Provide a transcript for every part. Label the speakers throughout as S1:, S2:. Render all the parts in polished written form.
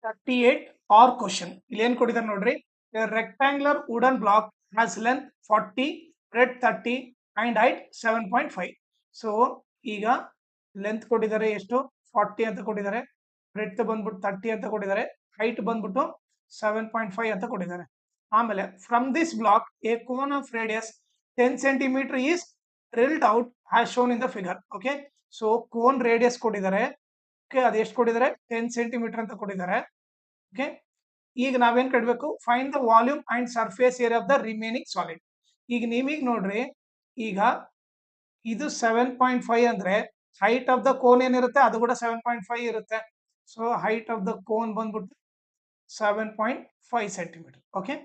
S1: 38 or question. ಇಲ್ಲಿ ಏನು ಕೊಟ್ಟಿದ್ದಾರೆ ನೋಡ್ರಿ. A rectangular wooden block has length 40, breadth 30 and height 7.5. So ಈಗ ಲೆಂತ್ ಕೊಟ್ಟಿದ್ದಾರೆ ಎಷ್ಟು 40 ಅಂತ ಕೊಟ್ಟಿದ್ದಾರೆ, ಬ್ರೆಡ್ತ್ ಬಂದ್ಬಿಟ್ಟು 30 ಅಂತ ಕೊಟ್ಟಿದ್ದಾರೆ, ಹೈಟ್ ಬಂದ್ಬಿಟ್ಟು 7.5 ಅಂತ ಕೊಟ್ಟಿದ್ದಾರೆ. ಆಮೇಲೆ from this block a cone of radius 10 centimetre is drilled out has shown in the figure. Okay, so cone radius ಕೊಟ್ಟಿದ್ದಾರೆ. ಓಕೆ, ಅದು ಎಷ್ಟು ಕೊಟ್ಟಿದ್ದಾರೆ 10 ಸೆಂಟಿಮೀಟರ್ ಅಂತ ಕೊಟ್ಟಿದ್ದಾರೆ. ಓಕೆ, ಈಗ ನಾವೇನ್ ಕಟ್ಬೇಕು, find the volume and surface area of the remaining solid. ಈಗ ನೀವೀಗ ನೋಡ್ರಿ, ಈಗ ಇದು 7.5 ಅಂದ್ರೆ ಹೈಟ್ ಆಫ್ ದ ಕೋನ್ ಏನಿರುತ್ತೆ ಅದು ಕೂಡ 7.5 ಇರುತ್ತೆ. So height of the cone ಬಂದ್ಬಿಟ್ಟು 7.5 ಸೆಂಟಿಮೀಟರ್. ಓಕೆ,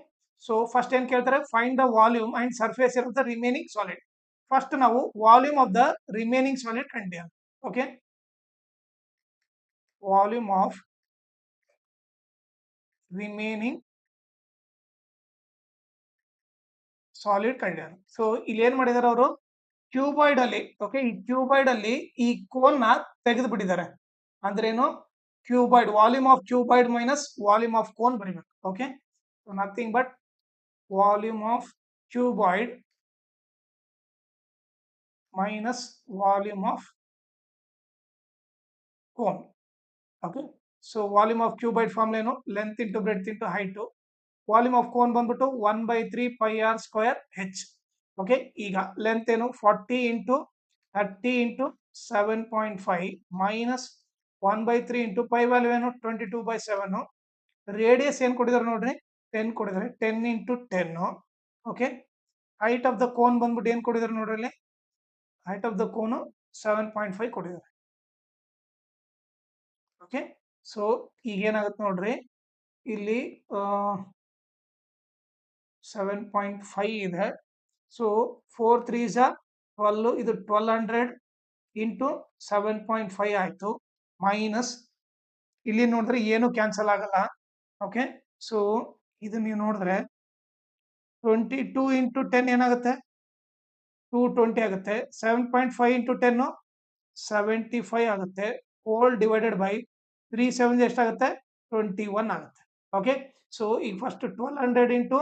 S1: ಸೊ ಫಸ್ಟ್ ಏನ್ ಕೇಳ್ತಾರೆ, find the volume and surface area of the remaining solid. First ನಾವು volume of the remaining solid ಕಂಡಿದ್ದೀವಿ. Okay, volume of remaining solid ಕಂಡಿದ್ದಾರೆ. ಸೊ ಇಲ್ಲಿ ಏನ್ ಮಾಡಿದಾರೆ ಅವರು, ಕ್ಯೂಬಾಯ್ಡ್ ಅಲ್ಲಿ, ಓಕೆ, ಈ ಕ್ಯೂಬಾಯ್ಡ್ ಅಲ್ಲಿ ಈ ಕೋನ್ ನ ತೆಗೆದು ಬಿಟ್ಟಿದ್ದಾರೆ. ಅಂದ್ರೆ ಏನು, cuboid volume of cuboid minus volume of cone ಬರೀಬೇಕು. Okay, so nothing but volume of cuboid minus volume of cone. Okay, so volume of cuboid formula ಏನು, length into breadth into height. Volume of cone ಬಂದ್ಬಿಟ್ಟು 1/3 πr square h. Okay, ಈಗ length ಏನು 40 into 30 into 7.5 minus 1/3 into pi value ಏನು 22/7. Radius ಏನ್ ಕೊಟ್ಟಿದ್ದಾರೆ ನೋಡ್ರಿ, 10 ಕೊಟ್ಟಿದ್ದಾರೆ, 10 into 10. Okay, height of the cone ಬಂದ್ಬಿಟ್ಟು ಏನ್ ಕೊಟ್ಟಿದ್ದಾರೆ ನೋಡ್ರಿ, ಇಲ್ಲಿ ಹೈಟ್ ಆಫ್ ದ ಕೋನು 7.5 ಕೊಟ್ಟಿದ್ದಾರೆ. ಓಕೆ, ಸೊ ಈಗ ಏನಾಗುತ್ತೆ ನೋಡ್ರಿ, ಇಲ್ಲಿ 7.5 ಇದೆ. ಸೊ 4 3s 12, ಇದು 1200 ಇಂಟು 7.5 ಆಯ್ತು. ಮೈನಸ್ ಇಲ್ಲಿ ನೋಡಿದ್ರೆ ಏನು ಕ್ಯಾನ್ಸಲ್ ಆಗಲ್ಲ. ಓಕೆ, ಸೊ ಇದು ನೀವು ನೋಡಿದ್ರೆ 22 ಇಂಟು 10 ಏನಾಗುತ್ತೆ, 220 ಆಗುತ್ತೆ. 7.5 ಇಂಟು 10 75 ಆಗುತ್ತೆ. ಹೋಲ್ ಡಿವೈಡೆಡ್ ಬೈ 3 7 ಎಷ್ಟಾಗುತ್ತೆ, 21 ಆಗುತ್ತೆ. ಓಕೆ, ಸೊ ಈಗ ಫಸ್ಟ್ 1200 ಇಂಟು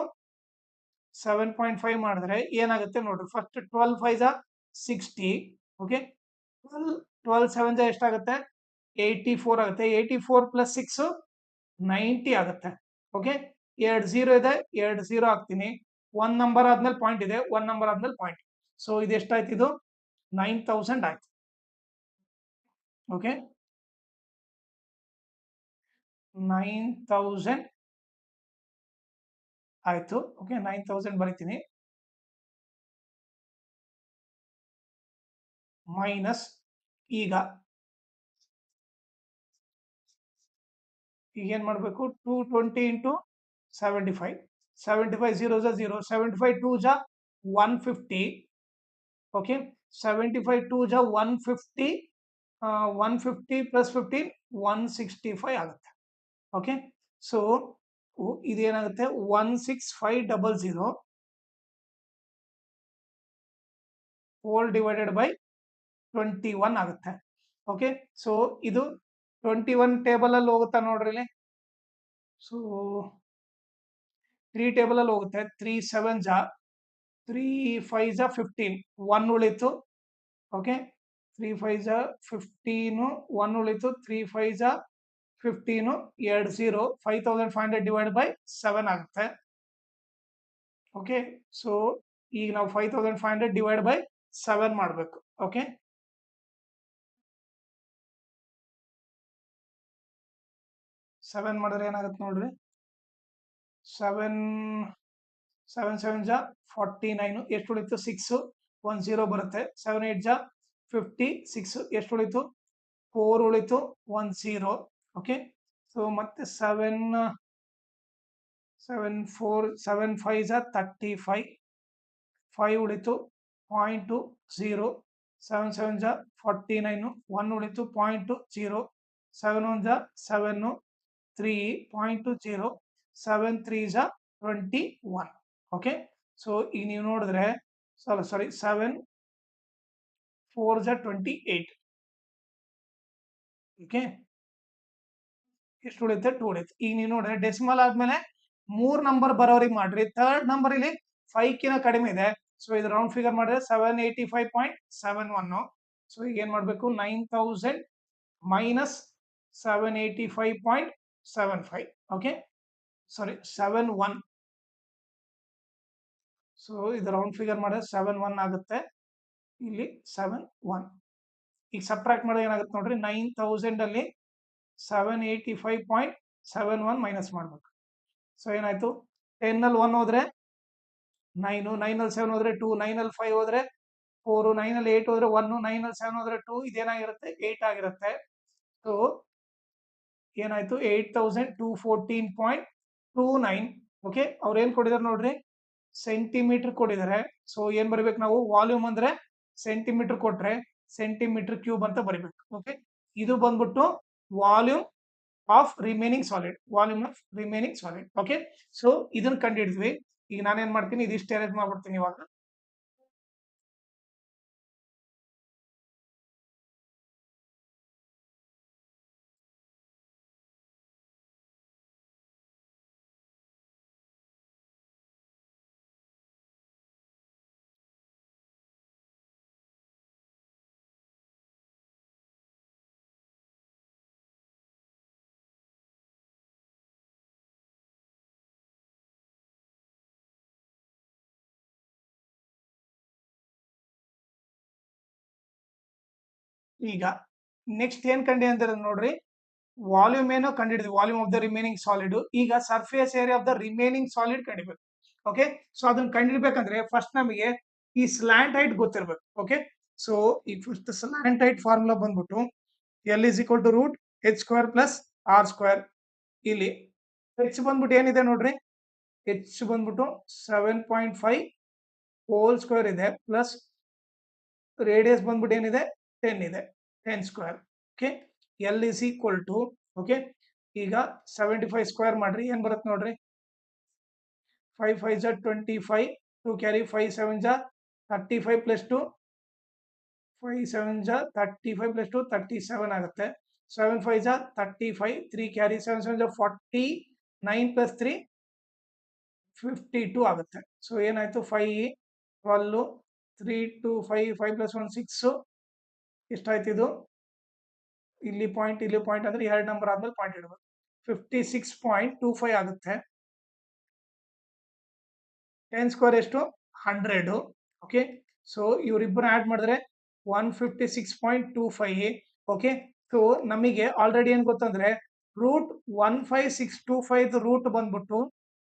S1: 7.5 ಮಾಡಿದ್ರೆ ಏನಾಗುತ್ತೆ ನೋಡ್ರಿ, ಫಸ್ಟ್ 12 5 60. ಓಕೆ, 12 7 ಎಷ್ಟಾಗುತ್ತೆ, 84 ಆಗುತ್ತೆ. 84 ಪ್ಲಸ್ 6 90 ಆಗುತ್ತೆ. ಓಕೆ, 2 0 ಇದೆ, 2 0 ಹಾಕ್ತೀನಿ. 1 ನಂಬರ್ ಆದ್ಮೇಲೆ ಪಾಯಿಂಟ್ ಇದೆ, 1 ನಂಬರ್ ಆದ್ಮೇಲೆ ಪಾಯಿಂಟ್. ಸೊ ಇದು ಎಷ್ಟಾಯ್ತು, ಇದು 9000 ಆಯ್ತು. ಓಕೆ, 9000 ಆಯ್ತು. ಓಕೆ, 9000 ಬರಿತೀನಿ. ಮೈನಸ್ ಈಗ ಏನ್ ಮಾಡಬೇಕು, 220 ಇಂಟು 75. 75 0 0, 75 2 150. ಓಕೆ, 75 2 150, 150 ಪ್ಲಸ್ 15 165 ಆಗುತ್ತೆ. ಓಕೆ, ಸೊ ಇದೇನಾಗುತ್ತೆ 16500 ಹೋಲ್ ಡಿವೈಡೆಡ್ ಬೈ 21 ಆಗುತ್ತೆ. ಓಕೆ, ಸೊ ಇದು 21 ಟೇಬಲ್ ಅಲ್ಲಿ ಹೋಗುತ್ತಾ ನೋಡ್ರಿ ಇಲ್ಲಿ. ಸೊ 3 ಟೇಬಲ್ ಅಲ್ಲಿ ಹೋಗುತ್ತೆ. 3 7 3 5 15, 1 ಉಳಿತು. ಓಕೆ, 3 5 15, 1 ಉಳಿತು. 3 5 15, 2 0, 5500 ಡಿವೈಡ್ ಬೈ 7 ಆಗುತ್ತೆ. ಓಕೆ, ಸೊ ಈಗ ನಾವು 5500 ಡಿವೈಡ್ ಬೈ 7 ಮಾಡಬೇಕು. ಓಕೆ, 7 ಮಾಡಿದ್ರೆ ಏನಾಗುತ್ತೆ ನೋಡ್ರಿ, 7 7 7 49, ಎಷ್ಟು ಉಳಿತು 6, 1 0 ಬರುತ್ತೆ. 7 8 56, ಎಷ್ಟು ಉಳಿತು 4 ಉಳಿತು, 1 0. ಓಕೆ, ಸೊ ಮತ್ತೆ 7 7 4 7 5 35, 5 ಉಳಿತು, 0.2 0. 7 7 49, 1 ಉಳಿತು, 0.0. 7 1 7 3, 0.20. 7 3 21. ಓಕೆ, ಸೊ ಈಗ ನೀವು ನೋಡಿದ್ರೆ ಸಾರಿ 7 4 28. ಓಕೆ, ಎಷ್ಟು ಉಳಿಯುತ್ತೆ 2 ಉಳಿಯುತ್ತೆ. ಈಗ ನೀವು ನೋಡ್ರಿ ಡೆಸಿಮಲ್ ಆದ್ಮೇಲೆ 3 ನಂಬರ್ ಬರೋರಿಗೆ ಮಾಡ್ರಿ. ಥರ್ಡ್ ನಂಬರ್ ಇಲ್ಲಿ 5 ಕಿನ ಕಡಿಮೆ ಇದೆ. ಸೊ ಇದು ರೌಂಡ್ ಫಿಗರ್ ಮಾಡಿದ್ರೆ 785.71. ಸೊ ಈಗ ಏನ್ ಮಾಡ್ಬೇಕು 9000 ಮೈನಸ್ 785.75. ಓಕೆ, ಸಾರಿ 71. ಸೊ ಇದು ರೌಂಡ್ ಫಿಗರ್ ಮಾಡಿದ್ರೆ 71 ಆಗುತ್ತೆ. ಇಲ್ಲಿ 71 ಈಗ ಸಬ್ಟ್ರಾಕ್ಟ್ ಮಾಡಿದ್ರೆ ಏನಾಗುತ್ತೆ ನೋಡ್ರಿ 9000 ಅಲ್ಲಿ 785.71 ಮೈನಸ್ ಮಾಡ್ಬೇಕು. ಸೊ ಏನಾಯ್ತು 10 ಅಲ್ಲಿ 1 ಹೋದ್ರೆ 9, 9 ಅಲ್ಲಿ 7 ಹೋದ್ರೆ 2, 9 ಅಲ್ಲಿ 5 ಹೋದ್ರೆ 4, 9 ಅಲ್ಲಿ 8 ಹೋದ್ರೆ 1, 9 ಅಲ್ಲಿ 7 ಹೋದ್ರೆ 2, ಇದೇನಾಗಿರುತ್ತೆ 8 ಆಗಿರುತ್ತೆ. ಸೊ ಏನಾಯ್ತು 8214.29. ಓಕೆ, ಅವ್ರು ಏನ್ ಕೊಟ್ಟಿದ್ದಾರೆ ನೋಡ್ರಿ ಸೆಂಟಿಮೀಟರ್ ಕೊಟ್ಟಿದ್ದಾರೆ. ಸೊ ಏನ್ ಬರಿಬೇಕು ನಾವು ವಾಲ್ಯೂಮ್ ಅಂದ್ರೆ ಸೆಂಟಿಮೀಟರ್ ಕೊಟ್ರೆ ಸೆಂಟಿಮೀಟರ್ ಕ್ಯೂಬ್ ಅಂತ ಬರಿಬೇಕು. ಓಕೆ, ಇದು ಬಂದ್ಬಿಟ್ಟು volume of remaining solid, volume of remaining solid. Okay, so ಇದನ್ನ ಕಂಡುಹಿಡಿದ್ವಿ. ಈಗ ನಾನೇನ್ ಮಾಡ್ತೀನಿ ಇದಿಷ್ಟು ಅರೇಂಜ್ ಮಾಡ್ಬಿಡ್ತೀನಿ ಇವಾಗ. ಈಗ ನೆಕ್ಸ್ಟ್ ಏನ್ ಕಂಡು ಅಂತ ನೋಡ್ರಿ ವಾಲ್ಯೂಮ್ ಏನೋ ಕಂಡಿಡಿದ್ವಿ, volume of the remaining solid. ಈಗ surface area of the remaining solid ಕಂಡಿಬೇಕು. ಓಕೆ, ಸೊ ಅದನ್ನ ಕಂಡಿಡ್ಬೇಕಂದ್ರೆ ಫಸ್ಟ್ ನಮಗೆ ಈ ಸ್ಲ್ಯಾಂಟ್ ಹೈಟ್ ಗೊತ್ತಿರ್ಬೇಕು. ಓಕೆ, ಸೊ ಈ ಫಸ್ಟ್ ಸ್ಲ್ಯಾಂಟ್ ಹೈಟ್ ಫಾರ್ಮುಲಾ ಬಂದ್ಬಿಟ್ಟು L is equal to root h square plus r square. ಇಲ್ಲಿ h ಬಂದ್ಬಿಟ್ಟು ಏನಿದೆ ನೋಡ್ರಿ, h ಬಂದ್ಬಿಟ್ಟು 7.5 ಹೋಲ್ ಸ್ಕ್ವೇರ್ ಇದೆ ಪ್ಲಸ್ ರೇಡಿಯಸ್ ಬಂದ್ಬಿಟ್ಟು ಏನಿದೆ 10 ಇದೆ, 10 square. Okay, L is equal to okay ಈಗ 75 ಸ್ಕ್ವೇರ್ ಮಾಡ್ರಿ ಏನ್ ಬರುತ್ತೆ ನೋಡ್ರಿ 5 5 ಜ 25, 2 ಕ್ಯಾರಿ 5 7 ಜ 35 ಪ್ಲಸ್ 2 5 7 ಜ 35 ಪ್ಲಸ್ 2 37 ಆಗುತ್ತೆ. 7 5 ಜ 35, 3 ಕ್ಯಾರಿ 7 7 ಜ 40, 9 ಪ್ಲಸ್ 3 52 ಆಗುತ್ತೆ. ಸೊ ಏನಾಯ್ತು 5 12 3 2 5 5 ಪ್ಲಸ್ 1 6 ಎಷ್ಟಾಯ್ತು ಇದು ಇಲ್ಲಿ ಪಾಯಿಂಟ್ ಇಲ್ಲಿ ಪಾಯಿಂಟ್ ಅಂದ್ರೆ 2 ನಂಬರ್ ಆದ್ಮೇಲೆ ಪಾಯಿಂಟ್ ಇಡಬೇಕು. 56.25 ಆಗುತ್ತೆ. 10 ಸ್ಕ್ವೇರ್ ಎಷ್ಟು 100. ಓಕೆ, ಸೊ ಇವರಿಬ್ಬರು ಆಡ್ ಮಾಡಿದ್ರೆ 156.25. ಓಕೆ, ಸೊ ನಮಗೆ ಆಲ್ರೆಡಿ ಏನ್ ಗೊತ್ತಂದ್ರೆ ರೂಟ್ 15625 ರೂಟ್ ಬಂದ್ಬಿಟ್ಟು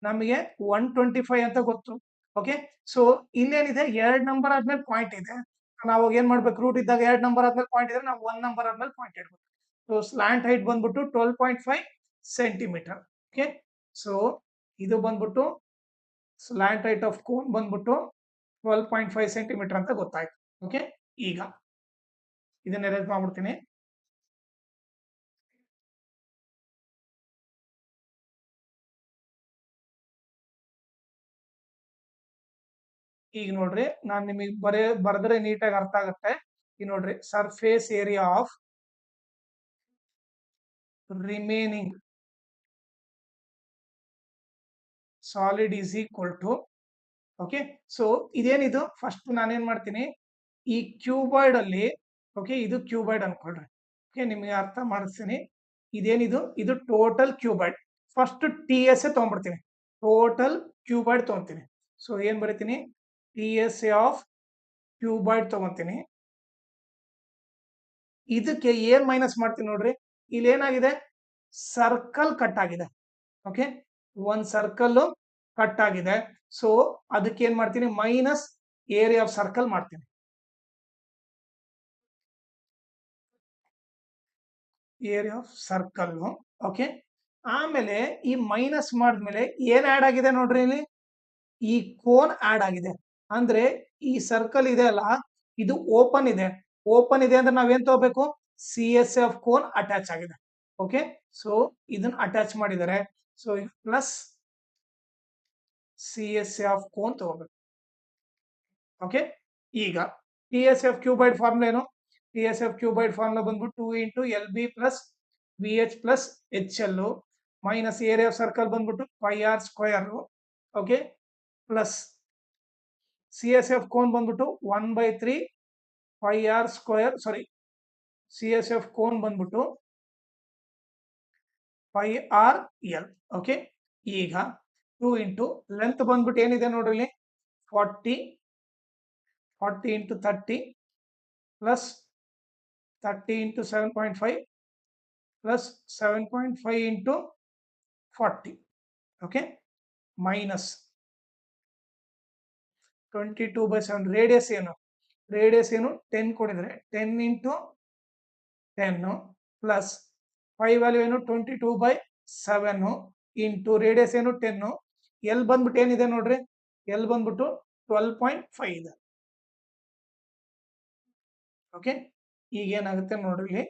S1: ನಮಗೆ 125 ಅಂತ ಗೊತ್ತು. ಓಕೆ, ಸೊ ಇಲ್ಲೇನಿದೆ 2 ನಂಬರ್ ಆದ್ಮೇಲೆ ಪಾಯಿಂಟ್ ಇದೆ. ನಾವು ಏನ್ ಮಾಡ್ಬೇಕು ರೂಟ್ ಇದ್ದಾಗ 2 ನಂಬರ್ ಆದ್ಮೇಲೆ ಪಾಯಿಂಟ್ ಇದ್ರೆ ನಾವು 1 ನಂಬರ್ ಆದ್ಮೇಲೆ ಪಾಯಿಂಟ್ ಇಡ್ಬೇಕು. ಸೊ ಸ್ಲಾಂಟ್ ಹೈಟ್ ಬಂದ್ಬಿಟ್ಟು 12.5 ಸೆಂಟಿಮೀಟರ್. ಓಕೆ, ಸೊ ಇದು ಬಂದ್ಬಿಟ್ಟು ಸ್ಲಾಂಟ್ ಹೈಟ್ ಆಫ್ ಕೋನ್ ಬಂದ್ಬಿಟ್ಟು 12.5 ಸೆಂಟಿಮೀಟರ್ ಅಂತ ಗೊತ್ತಾಯ್ತು. ಓಕೆ, ಈಗ ಇದನ್ನ ಅರೇಂಜ್ ಮಾಡ್ಬಿಡ್ತೀನಿ. ಈಗ ನೋಡ್ರಿ ನಾನು ನಿಮಗೆ ಬರೆದ್ರೆ ನೀಟಾಗಿ ಅರ್ಥ ಆಗುತ್ತೆ. ಈಗ ನೋಡ್ರಿ surface area of remaining solid is equal to okay, so ಇದೇನಿದು ಫಸ್ಟ್ ನಾನೇನ್ ಮಾಡ್ತೀನಿ ಈ ಕ್ಯೂಬಾಯ್ಡ್ ಅಲ್ಲಿ ಓಕೆ ಇದು ಕ್ಯೂಬಾಯ್ಡ್ ಅನ್ಕೊಳ್ರಿ. ಓಕೆ, ನಿಮಗೆ ಅರ್ಥ ಮಾಡಿಸ್ತೀನಿ. ಇದೇನಿದು ಇದು total cuboid. First T S A ತಗೊಂಡ್ಬಿಡ್ತೀನಿ, ಟೋಟಲ್ ಕ್ಯೂಬಾಯ್ಡ್ ತಗೊಂತೀನಿ. ಸೊ ಏನ್ ಬರೀತೀನಿ T S A of cuboid ತಗೊಂತೀನಿ. ಇದಕ್ಕೆ ಏನ್ ಮೈನಸ್ ಮಾಡ್ತೀನಿ ನೋಡ್ರಿ, ಇಲ್ಲಿ ಏನಾಗಿದೆ ಸರ್ಕಲ್ ಕಟ್ ಆಗಿದೆ. ಓಕೆ, ಒಂದ್ ಸರ್ಕಲ್ ಕಟ್ ಆಗಿದೆ. ಸೊ ಅದಕ್ಕೆ ಏನ್ ಮಾಡ್ತೀನಿ ಮೈನಸ್ ಏರಿಯಾ ಆಫ್ ಸರ್ಕಲ್ ಮಾಡ್ತೀನಿ. Area of circle. ಓಕೆ, ಆಮೇಲೆ ಈ ಮೈನಸ್ ಮಾಡಿದ್ಮೇಲೆ ಏನ್ ಆಡ್ ಆಗಿದೆ ನೋಡ್ರಿ ಇಲ್ಲಿ ಈ ಕೋನ್ ಆಡ್ ಆಗಿದೆ. ಅಂದ್ರೆ ಈ ಸರ್ಕಲ್ ಇದೆ ಅಲ್ಲ ಇದು ಓಪನ್ ಇದೆ. ಓಪನ್ ಇದೆ ಅಂದ್ರೆ ನಾವೇನ್ ತಗೋಬೇಕು C S F cone attach ಆಗಿದೆ. ಓಕೆ, ಸೊ ಇದನ್ನ ಅಟ್ಯಾಚ್ ಮಾಡಿದ್ದಾರೆ. So plus C S F cone ತಗೋಬೇಕು. ಓಕೆ, ಈಗ T S F cuboid formula ಏನು T S F cuboid formula ಬಂದ್ಬಿಟ್ಟು 2 × L B plus V H plus H L minus area of circle ಬಂದ್ಬಿಟ್ಟು pi R square. Okay, plus C S F cone ಬಂದ್ಬಿಟ್ಟು 1/3 pi R square, sorry C S F cone ಬಂದ್ಬಿಟ್ಟು pi R L. Okay, ಈಗ 2 into length ಬಂದ್ಬಿಟ್ಟು ಏನಿದೆ ನೋಡ್ರಿ 40 into 30 plus 30 into 7.5 plus 7.5 into 40. Okay, minus 22/7. Radius ಏನು 10 ಕೊಡಿದ್ರೆ 10 into 10 plus 5 value ಏನು 22/7 into radius ಏನು 10. L ಬಂದ್ಬಿಟ್ಟು ಏನಿದೆ ನೋಡ್ರಿ, ಎಲ್ ಬಂದ್ಬಿಟ್ಟು 12.5 ಇದೆ. ಓಕೆ, ಈಗ ಏನಾಗುತ್ತೆ ನೋಡ್ರಿ,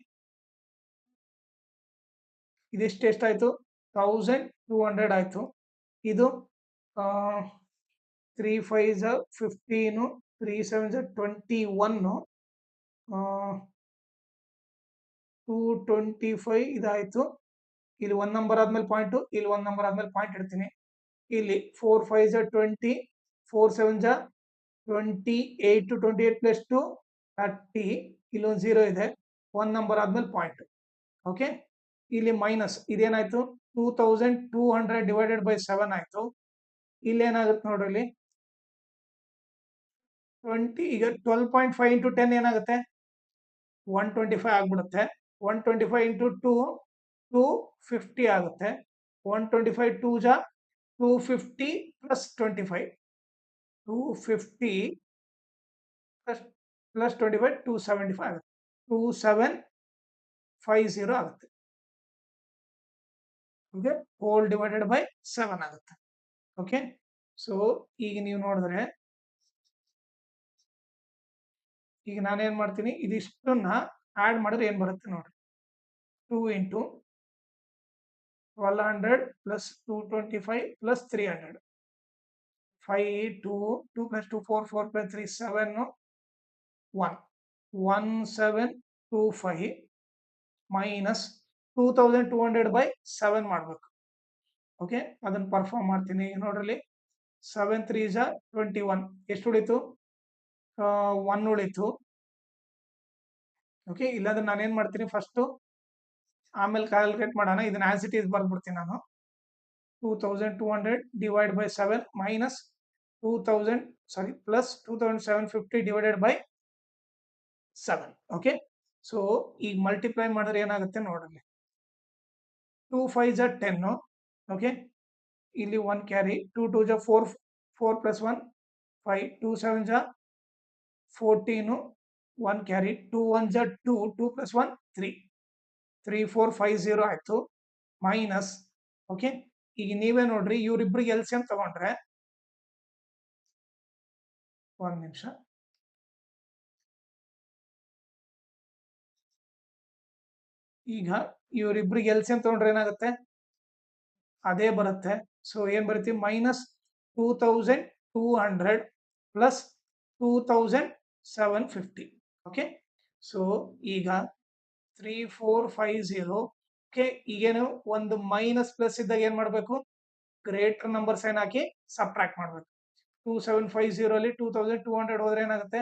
S1: ಇದಿಷ್ಟು ಎಷ್ಟಾಯ್ತು 1200 ಆಯ್ತು. ಇದು 3 5 15, 3 7 21, 225 ಇದಾಯ್ತು. ಇಲ್ಲಿ 1 ನಂಬರ್ ಆದ್ಮೇಲೆ ಪಾಯಿಂಟ್, ಇಲ್ಲಿ 1 ನಂಬರ್ ಆದ್ಮೇಲೆ ಪಾಯಿಂಟ್ ಇಡ್ತೀನಿ. ಇಲ್ಲಿ 4 5 20, 4 7 28, 28 ಪ್ಲಸ್ 2 30, ಇಲ್ಲಿ ಒಂದು 0 ಇದೆ, 1 ನಂಬರ್ ಆದ್ಮೇಲೆ ಪಾಯಿಂಟ್. ಓಕೆ, ಇಲ್ಲಿ ಮೈನಸ್ ಇದೇನಾಯ್ತು 2200 ಡಿವೈಡೆಡ್ ಬೈ 7 ಆಯ್ತು. ಇಲ್ಲಿ ಏನಾಗುತ್ತೆ ನೋಡ್ರಿ, ಇಲ್ಲಿ 20, ಈಗ 12.5 ಇಂಟು 10 ಏನಾಗುತ್ತೆ 125 ಆಗ್ಬಿಡುತ್ತೆ. 125 ಇಂಟು 2 250 ಆಗುತ್ತೆ. 125 2 250 ಪ್ಲಸ್ 25, 250 ಪ್ಲಸ್ 25 275 ಆಗುತ್ತೆ. 2750 ಆಗುತ್ತೆ. ಓಕೆ, ಹೋಲ್ ಡಿವೈಡೆಡ್ ಬೈ 7 ಆಗುತ್ತೆ. ಓಕೆ, ಸೊ ಈಗ ನೀವು ನೋಡಿದ್ರೆ, ಈಗ ನಾನೇನ್ ಮಾಡ್ತೀನಿ, ಇದಿಷ್ಟನ್ನ ಆಡ್ ಮಾಡಿದ್ರೆ ಏನ್ ಬರುತ್ತೆ ನೋಡ್ರಿ, 2 into 1200 plus 225 plus 300, 5 2 2 plus 2 4 4 plus 3 7 1 1725 minus 2200 by 7 ಮಾಡಬೇಕು. ಓಕೆ, ಅದನ್ನ ಪರ್ಫಾರ್ಮ್ ಮಾಡ್ತೀನಿ ನೋಡ್ರಲ್ಲಿ. 7 3 21, ಎಷ್ಟು ಉಳಿತು 1 ಉಳಿತು. ಓಕೆ, ಇಲ್ಲಾಂದ್ರೆ ನಾನೇನ್ ಮಾಡ್ತೀನಿ, ಫಸ್ಟ್ ಆಮೇಲೆ ಕ್ಯಾಲ್ಕುಲೇಟ್ ಮಾಡೋಣ. ಇದನ್ನ ಆಸ್ ಇಟ್ ಈಸ್ ಬರ್ಬಿಡ್ತೀನಿ ನಾನು. 2200 divide by 7 minus 2000, sorry plus 2750 divided by 7. Okay, so ಈಗ ಮಲ್ಟಿಪ್ಲೈ ಮಾಡಿದ್ರೆ ಏನಾಗುತ್ತೆ ನೋಡ್ರಿ, 2 5 10. ಓಕೆ, ಇಲ್ಲಿ 1 ಕ್ಯಾರಿ, 2 2 4 4 ಪ್ಲಸ್ 1 5, 2 7 14, 1 ಕ್ಯಾರಿ, 2 1 2 2 ಪ್ಲಸ್ 1 3 3450 ಆಯ್ತು. ಮೈನಸ್, ಓಕೆ, ಈಗ ನೀವೇ ನೋಡ್ರಿ, ಇವ್ರಿಬ್ರಿಗೆ ಎಲ್ಸಿಎಂ ತಗೊಂಡ್ರೆ, ಒಂದ್ ನಿಮಿಷ, ಈಗ ಇವ್ರಿಬ್ರಿಗೆ ಎಲ್ಸಿಎಂ ತಗೊಂಡ್ರೆ ಏನಾಗುತ್ತೆ ಅದೇ ಬರುತ್ತೆ. ಸೊ ಏನ್ ಬರೀತೀವಿ, ಮೈನಸ್ 2200 ಪ್ಲಸ್ 2750. ಓಕೆ, ಸೊ ಈಗ 3450. ಓಕೆ, ಈಗೇನು ಒಂದು ಮೈನಸ್ ಪ್ಲಸ್ ಇದ್ದಾಗ ಏನ್ ಮಾಡ್ಬೇಕು, ಗ್ರೇಟರ್ ನಂಬರ್ ಸೈನ್ ಹಾಕಿ ಸಬ್ಟ್ರಾಕ್ಟ್ ಮಾಡ್ಬೇಕು. 2750 ಅಲ್ಲಿ 2200 ಹೋದ್ರೆ ಏನಾಗುತ್ತೆ,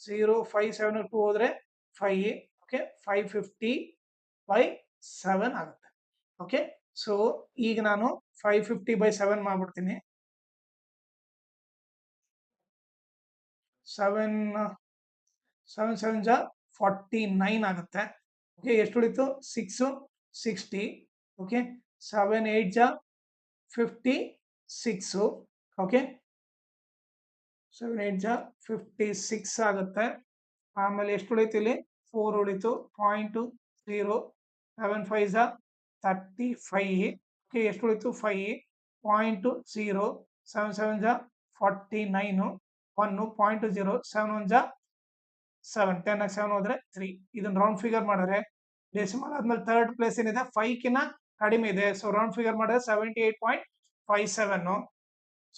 S1: 057 ಹೋದ್ರೆ 5. ಓಕೆ, 550 ಬೈ 7 ಆಗುತ್ತೆ. ಓಕೆ, ಸೊ ಈಗ ನಾನು 550 ಬೈ 7 ಮಾಡ್ಬಿಡ್ತೀನಿ. 7 7 49 ಆಗುತ್ತೆ. ಓಕೆ, ಎಷ್ಟು ಉಳಿತು 6 60. ಓಕೆ, 7 8 56. ಓಕೆ, 7 8 56 ಆಗುತ್ತೆ. ಆಮೇಲೆ ಎಷ್ಟು ಉಳಿತು, ಇಲ್ಲಿ 4 ಉಳಿತು, 0.0. 7 5 35. ಓಕೆ, ಎಷ್ಟು ಉಳಿತು 5. 0.0. 7 7 49. 1 0.0. 7 1 7. 10 7 ಹೋದ್ರೆ 3. ಇದನ್ನ ರೌಂಡ್ ಫಿಗರ್ ಮಾಡಿದ್ರೆ ಡೆಸಿಮಲ್ ಆದ್ಮೇಲೆ ಥರ್ಡ್ ಪ್ಲೇಸ್ ಏನಿದೆ 5 ಕಿನ್ನ ಕಡಿಮೆ ಇದೆ. ಸೊ ರೌಂಡ್ ಫಿಗರ್ ಮಾಡಿದ್ರೆ 78.57.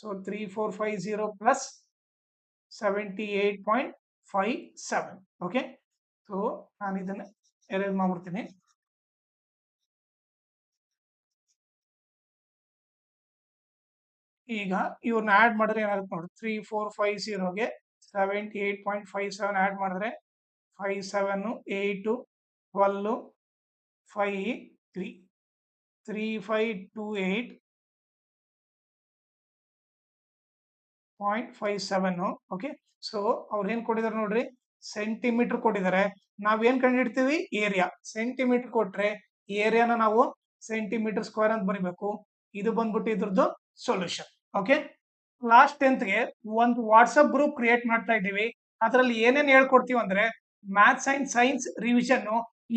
S1: So 3450 plus 78.57. ಓಕೆ, ಸೊ ನಾನು ಇದನ್ನ ಎರೇಸ್ ಮಾಡ್ಬಿಡ್ತೀನಿ. ಈಗ ಇವ್ರನ್ನ ಆಡ್ ಮಾಡಿದ್ರೆ ಏನಾಗುತ್ತೆ ನೋಡಿ 3450ಗೆ 78.57 ಆಡ್ ಮಾಡಿದ್ರೆ 57 8 12 5 3 3528.57 ಓಕೆ. ಸೊ ಅವ್ರು ಏನ್ ಕೊಟ್ಟಿದ್ದಾರೆ ನೋಡ್ರಿ, ಸೆಂಟಿಮೀಟರ್ ಕೊಟ್ಟಿದ್ದಾರೆ. ನಾವೇನ್ ಕಂಡುಹಿಡ್ತೀವಿ, ಏರಿಯಾ. ಸೆಂಟಿಮೀಟರ್ ಕೊಟ್ರೆ ಏರಿಯಾನ ನಾವು ಸೆಂಟಿಮೀಟರ್ ಸ್ಕ್ವೇರ್ ಅಂತ ಬರಿಬೇಕು. ಇದು ಬಂದ್ಬಿಟ್ಟು ಇದ್ರದ್ದು ಸೊಲ್ಯೂಷನ್. ಓಕೆ, ಕ್ಲಾಸ್ 10ಗೆ ಒಂದು ವಾಟ್ಸಪ್ ಗ್ರೂಪ್ ಕ್ರಿಯೇಟ್ ಮಾಡ್ತಾ ಇದ್ದೀವಿ. ಅದರಲ್ಲಿ ಏನೇನ್ ಹೇಳ್ಕೊಡ್ತೀವಿ ಅಂದ್ರೆ maths and science revision,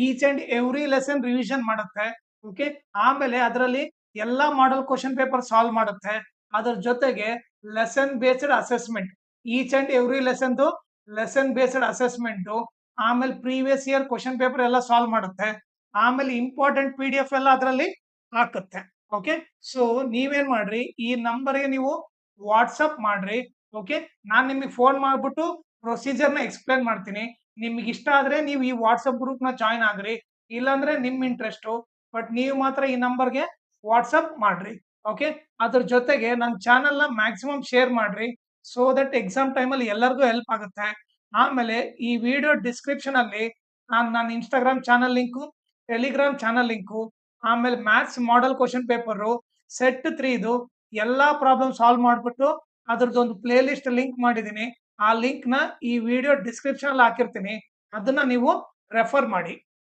S1: each and every lesson revision ಮಾಡುತ್ತೆ. ಓಕೆ, ಆಮೇಲೆ ಅದರಲ್ಲಿ ಎಲ್ಲಾ ಮಾಡೆಲ್ ಕ್ವಶನ್ ಪೇಪರ್ ಸಾಲ್ವ್ ಮಾಡುತ್ತೆ. ಅದ್ರ ಜೊತೆಗೆ lesson based assessment, each and every lesson based assessment, ಆಮೇಲೆ ಪ್ರೀವಿಯಸ್ ಇಯರ್ ಕ್ವಶನ್ ಪೇಪರ್ ಎಲ್ಲ ಸಾಲ್ವ್ ಮಾಡುತ್ತೆ. ಆಮೇಲೆ ಇಂಪಾರ್ಟೆಂಟ್ PDF ಎಲ್ಲ ಅದರಲ್ಲಿ ಹಾಕುತ್ತೆ. ಓಕೆ, ಸೊ ನೀವೇನ್ ಮಾಡ್ರಿ, ಈ ನಂಬರ್ಗೆ ನೀವು ವಾಟ್ಸಪ್ ಮಾಡ್ರಿ. ಓಕೆ, ನಾನ್ ನಿಮಗೆ ಫೋನ್ ಮಾಡ್ಬಿಟ್ಟು ಪ್ರೊಸೀಜರ್ ನ ಎಕ್ಸ್ಪ್ಲೇನ್ ಮಾಡ್ತೀನಿ. ನಿಮ್ಗೆ ಇಷ್ಟ ಆದ್ರೆ ನೀವು ಈ ವಾಟ್ಸಪ್ ಗ್ರೂಪ್ ನ ಜಾಯ್ನ್ ಆಗ್ರಿ, ಇಲ್ಲಾಂದ್ರೆ ನಿಮ್ ಇಂಟ್ರೆಸ್ಟ್. ಬಟ್ ನೀವು ಮಾತ್ರ ಈ ನಂಬರ್ಗೆ ವಾಟ್ಸಪ್ ಮಾಡ್ರಿ. ಓಕೆ, ಅದ್ರ ಜೊತೆಗೆ ನನ್ನ ಚಾನಲ್ ನ ಮ್ಯಾಕ್ಸಿಮಮ್ ಶೇರ್ ಮಾಡ್ರಿ, ಸೋ ದಟ್ ಎಕ್ಸಾಮ್ ಟೈಮಲ್ಲಿ ಎಲ್ಲರಿಗೂ ಹೆಲ್ಪ್ ಆಗುತ್ತೆ. ಆಮೇಲೆ ಈ ವಿಡಿಯೋ ಡಿಸ್ಕ್ರಿಪ್ಷನ್ ಅಲ್ಲಿ ನನ್ನ Instagram channel link, Telegram channel link, ಆಮೇಲೆ maths model question paper set 3 ಎಲ್ಲಾ ಪ್ರಾಬ್ಲಮ್ ಸಾಲ್ವ್ ಮಾಡ್ಬಿಟ್ಟು ಅದ್ರದ್ದೊಂದು ಪ್ಲೇ ಲಿಸ್ಟ್ ಲಿಂಕ್ ಮಾಡಿದೀನಿ. ಆ ಲಿಂಕ್ ನ ಈ ವಿಡಿಯೋ ಡಿಸ್ಕ್ರಿಪ್ಷನ್ ಅಲ್ಲಿ ಹಾಕಿರ್ತೀನಿ, ಅದನ್ನ ನೀವು ರೆಫರ್ ಮಾಡಿ.